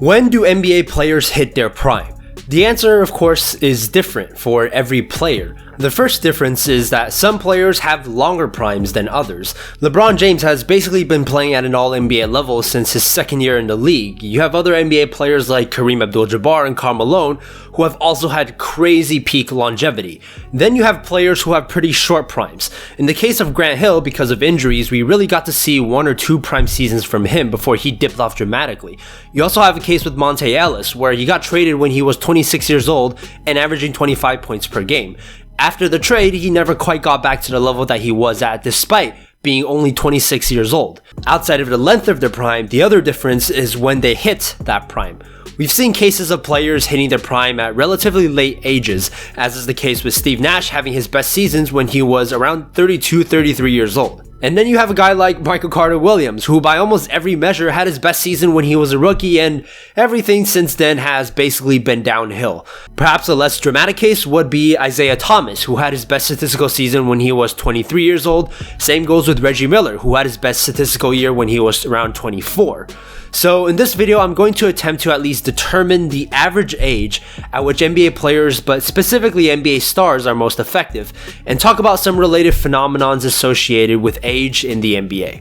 When do NBA players hit their prime? The answer, of course, is different for every player. The first difference is that some players have longer primes than others. LeBron James has basically been playing at an all-NBA level since his second year in the league. You have other NBA players like Kareem Abdul-Jabbar and Karl Malone who have also had crazy peak longevity. Then you have players who have pretty short primes. In the case of Grant Hill, because of injuries, we really got to see 1 or 2 prime seasons from him before he dipped off dramatically. You also have a case with Monte Ellis, where he got traded when he was 26 years old and averaging 25 points per game. After the trade, he never quite got back to the level that he was at despite being only 26 years old. Outside of the length of their prime, the other difference is when they hit that prime. We've seen cases of players hitting their prime at relatively late ages, as is the case with Steve Nash having his best seasons when he was around 32-33 years old. And then you have a guy like Michael Carter-Williams, who by almost every measure had his best season when he was a rookie, and everything since then has basically been downhill. Perhaps a less dramatic case would be Isaiah Thomas, who had his best statistical season when he was 23 years old. Same goes with Reggie Miller, who had his best statistical year when he was around 24. So in this video, I'm going to attempt to at least determine the average age at which NBA players, but specifically NBA stars, are most effective, and talk about some related phenomenons associated with age in the NBA.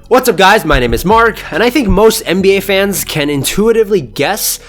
What's up guys, my name is Mark, and I think most NBA fans can intuitively guess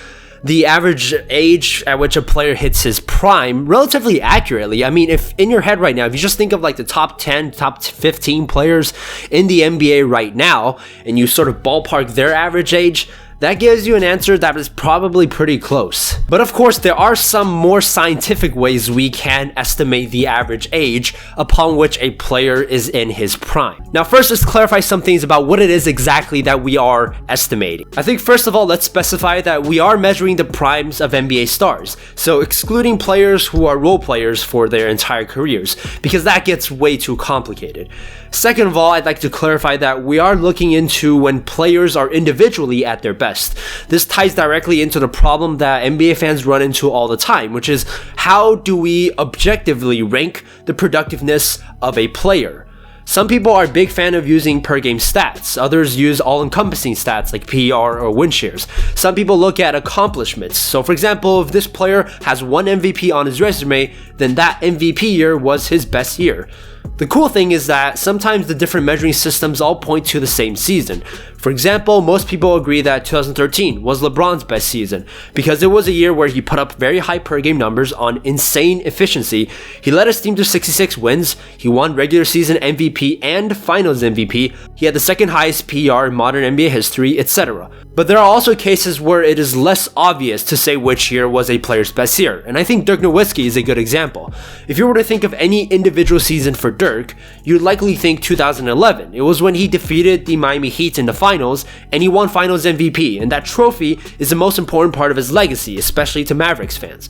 the average age at which a player hits his prime relatively accurately. I mean, if in your head right now, if you just think of like the top 10, top 15 players in the NBA right now, and you sort of ballpark their average age, that gives you an answer that is probably pretty close. But of course, there are some more scientific ways we can estimate the average age upon which a player is in his prime. Now first, let's clarify some things about what it is exactly that we are estimating. I think first of all, let's specify that we are measuring the primes of NBA stars, so excluding players who are role players for their entire careers, because that gets way too complicated. Second of all, I'd like to clarify that we are looking into when players are individually at their best. This ties directly into the problem that NBA fans run into all the time, which is how do we objectively rank the productiveness of a player? Some people are a big fan of using per game stats. Others use all-encompassing stats like PER or win shares. Some people look at accomplishments. So for example, if this player has 1 MVP on his resume, then that MVP year was his best year. The cool thing is that sometimes the different measuring systems all point to the same season. For example, most people agree that 2013 was LeBron's best season because it was a year where he put up very high per game numbers on insane efficiency. He led his team to 66 wins, he won regular season MVP and finals MVP, he had the second highest PER in modern NBA history, etc. But there are also cases where it is less obvious to say which year was a player's best year, and I think Dirk Nowitzki is a good example. If you were to think of any individual season for Dirk, you'd likely think 2011. It was when he defeated the Miami Heat in the finals, and he won finals MVP, and that trophy is the most important part of his legacy, especially to Mavericks fans.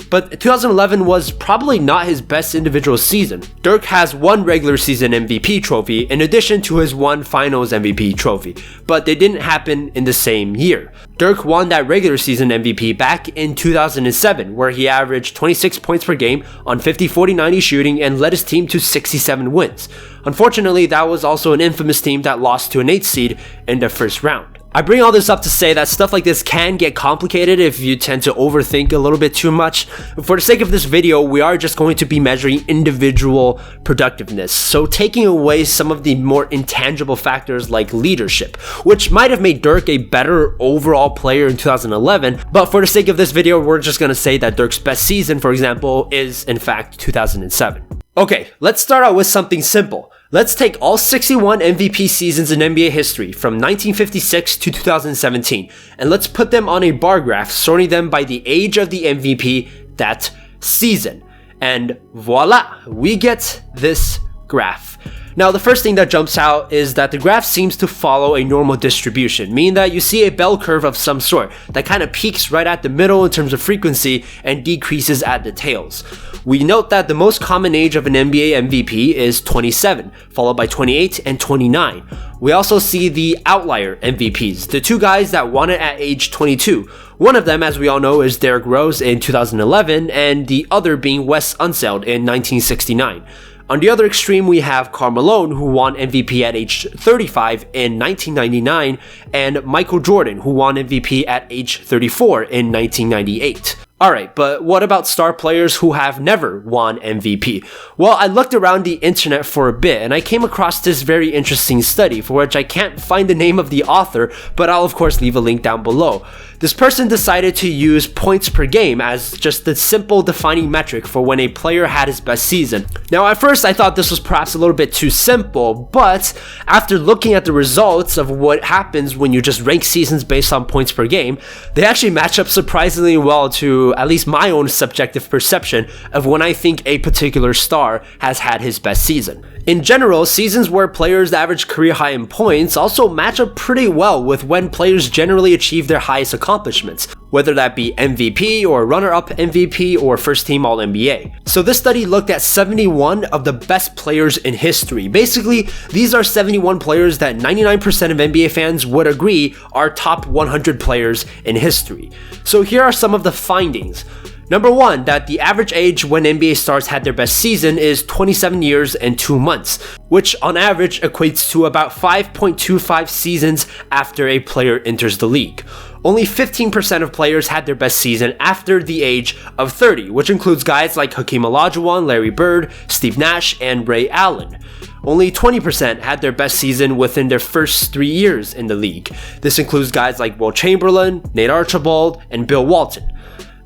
But 2011 was probably not his best individual season. Dirk has 1 regular season MVP trophy in addition to his 1 finals MVP trophy, but they didn't happen in the same year. Dirk won that regular season MVP back in 2007, where he averaged 26 points per game on 50-40-90 shooting and led his team to 67 wins. Unfortunately, that was also an infamous team that lost to an 8th seed in the first round. I bring all this up to say that stuff like this can get complicated if you tend to overthink a little bit too much. For the sake of this video, we are just going to be measuring individual productiveness, so taking away some of the more intangible factors like leadership, which might have made Dirk a better overall player in 2011, but for the sake of this video, we're just going to say that Dirk's best season, for example, is in fact 2007. Okay, let's start out with something simple. Let's take all 61 MVP seasons in NBA history from 1956 to 2017, and let's put them on a bar graph, sorting them by the age of the MVP that season. And voila, we get this graph. Now, the first thing that jumps out is that the graph seems to follow a normal distribution, meaning that you see a bell curve of some sort that kind of peaks right at the middle in terms of frequency and decreases at the tails. We note that the most common age of an NBA MVP is 27, followed by 28 and 29. We also see the outlier MVPs, the 2 guys that won it at age 22. One of them, as we all know, is Derrick Rose in 2011, and the other being Wes Unseld in 1969. On the other extreme, we have Karl Malone, who won MVP at age 35 in 1999, and Michael Jordan, who won MVP at age 34 in 1998. Alright, but what about star players who have never won MVP? Well, I looked around the internet for a bit and I came across this very interesting study for which I can't find the name of the author, but I'll of course leave a link down below. This person decided to use points per game as just the simple defining metric for when a player had his best season. Now at first I thought this was perhaps a little bit too simple, but after looking at the results of what happens when you just rank seasons based on points per game, they actually match up surprisingly well to at least my own subjective perception of when I think a particular star has had his best season. In general, seasons where players average career high in points also match up pretty well with when players generally achieve their highest accomplishments, whether that be MVP or runner-up MVP or first team All-NBA. So this study looked at 71 of the best players in history. Basically, these are 71 players that 99% of NBA fans would agree are top 100 players in history. So here are some of the findings. Number 1, that the average age when NBA stars had their best season is 27 years and 2 months, which on average equates to about 5.25 seasons after a player enters the league. Only 15% of players had their best season after the age of 30, which includes guys like Hakeem Olajuwon, Larry Bird, Steve Nash, and Ray Allen. Only 20% had their best season within their first 3 years in the league. This includes guys like Will Chamberlain, Nate Archibald, and Bill Walton.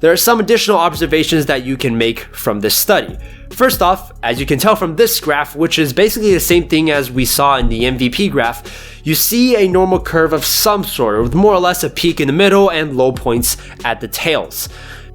There are some additional observations that you can make from this study. First off, as you can tell from this graph, which is basically the same thing as we saw in the MVP graph, you see a normal curve of some sort, with more or less a peak in the middle and low points at the tails.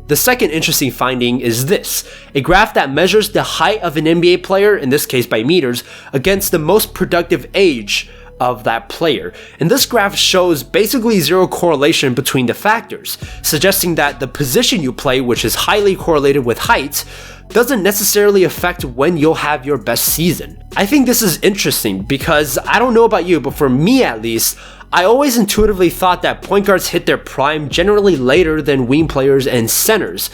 The second interesting finding is this, a graph that measures the height of an NBA player, in this case by meters, against the most productive age of that player. And this graph shows basically zero correlation between the factors, suggesting that the position you play, which is highly correlated with height, doesn't necessarily affect when you'll have your best season. I think this is interesting because I don't know about you, but for me at least, I always intuitively thought that point guards hit their prime generally later than wing players and centers.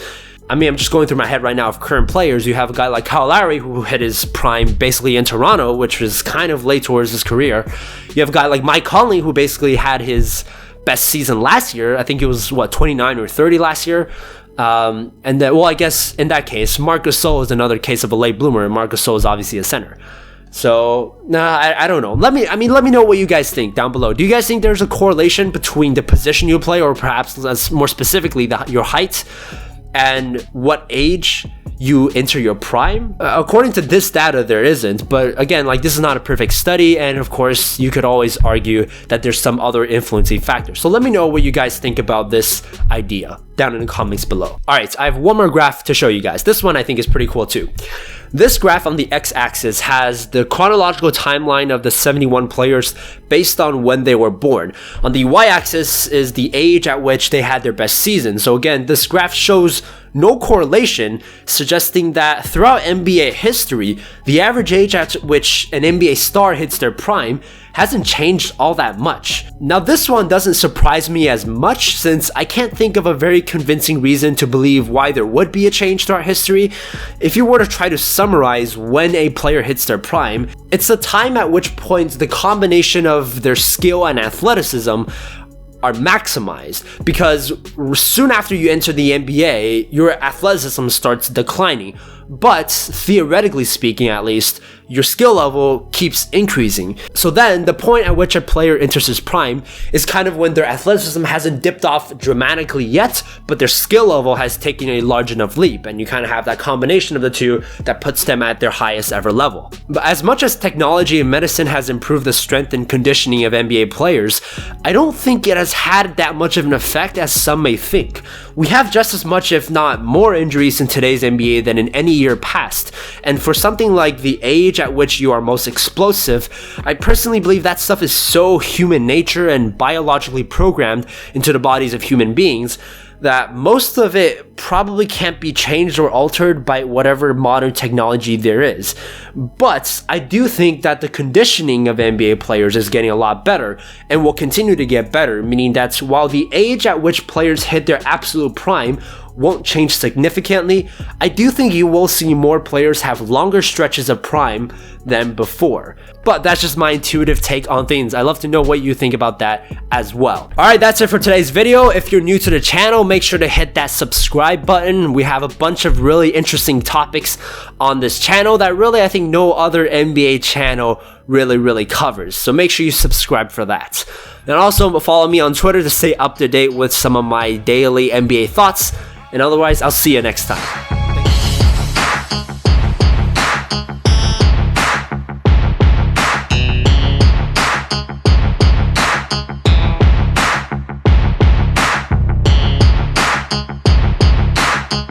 I mean, I'm just going through my head right now of current players. You have a guy like Kyle Lowry who hit his prime basically in Toronto, which was kind of late towards his career. You have a guy like Mike Conley who basically had his best season last year. I think it was, 29 or 30 last year. And then, well, I guess in that case, Marc Gasol is another case of a late bloomer, and Marc Gasol is obviously a center. So, I don't know. Let me know what you guys think down below. Do you guys think there's a correlation between the position you play, or perhaps more specifically your height, and what age you enter your prime? According to this data, there isn't, but again, this is not a perfect study, and of course, you could always argue that there's some other influencing factors. So let me know what you guys think about this idea down in the comments below. Alright, I have one more graph to show you guys. This one I think is pretty cool too. This graph on the x-axis has the chronological timeline of the 71 players based on when they were born. On the y-axis is the age at which they had their best season. So again, this graph shows no correlation, suggesting that throughout NBA history, the average age at which an NBA star hits their prime hasn't changed all that much. Now this one doesn't surprise me as much, since I can't think of a very convincing reason to believe why there would be a change throughout history. If you were to try to summarize when a player hits their prime, it's the time at which point the combination of their skill and athleticism are maximized, because soon after you enter the NBA, your athleticism starts declining. But theoretically speaking, at least, your skill level keeps increasing. So then the point at which a player enters his prime is kind of when their athleticism hasn't dipped off dramatically yet, but their skill level has taken a large enough leap, and you kind of have that combination of the two that puts them at their highest ever level. But as much as technology and medicine has improved the strength and conditioning of NBA players, I don't think it has had that much of an effect as some may think. We have just as much, if not more, injuries in today's NBA than in any year past, and for something like the age at which you are most explosive, I personally believe that stuff is so human nature and biologically programmed into the bodies of human beings that most of it probably can't be changed or altered by whatever modern technology there is. But I do think that the conditioning of NBA players is getting a lot better and will continue to get better, meaning that while the age at which players hit their absolute prime won't change significantly, I do think you will see more players have longer stretches of prime than before. But that's just my intuitive take on things. I'd love to know what you think about that as well. Alright, that's it for today's video. If you're new to the channel, make sure to hit that subscribe button. We have a bunch of really interesting topics on this channel that really I think no other NBA channel really covers. So make sure you subscribe for that. And also follow me on Twitter to stay up to date with some of my daily NBA thoughts. And otherwise, I'll see you next time.